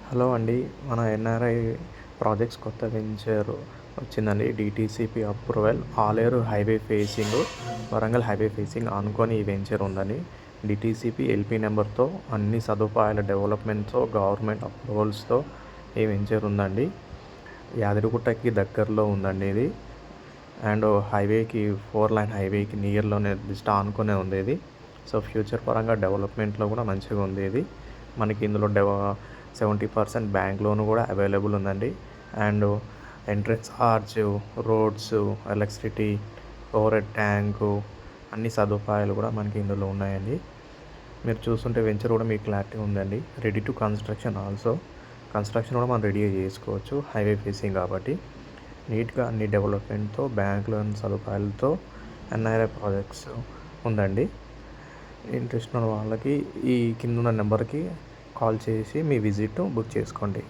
Hello అండి. మన NRI projects కొత్త వెంచర్ వచ్చిందండి. DTCP approval, Aleru highway facing, Warangal highway facing ఆనుకొని ఈ వెంచర్ ఉందని. డీటీసీపీ ఎల్పీ నెంబర్తో అన్ని సదుపాయాల డెవలప్మెంట్తో గవర్నమెంట్ అప్రూవల్స్తో ఈ వెంచర్ ఉందండి. యాదగిరిగుట్టకి దగ్గరలో ఉందండి ఇది. అండ్ హైవేకి 4 లైన్ హైవేకి నియర్లోనే జస్ట్ ఆనుకునే ఉంది ఇది. సో ఫ్యూచర్ పరంగా డెవలప్మెంట్లో కూడా మంచిగా ఉంది ఇది. మనకి ఇందులో 70% బ్యాంక్ లోన్ కూడా అవైలబుల్ ఉందండి. And entrance arch, roads, electricity, over head tank, అన్ని సదుపాయాలు కూడా మనకి ఇందులో ఉన్నాయండి. మీరు చూస్తుంటే వెంచర్ కూడా మీకు క్లారిటీ ఉందండి. Ready to construction also. Construction కూడా మనం రెడీగా చేసుకోవచ్చు, హైవే ఫేసింగ్ కాబట్టి. నీట్గా అన్ని డెవలప్మెంట్తో, బ్యాంక్ లోన్ సదుపాయాలతో ఎన్ఆర్ఐ ప్రాజెక్ట్స్ ఉందండి. ఇంట్రెస్ట్ ఉన్న వాళ్ళకి ఈ కింద ఉన్న నెంబర్కి కాల్ చేసి మీ విజిట్ బుక్ చేసుకోండి.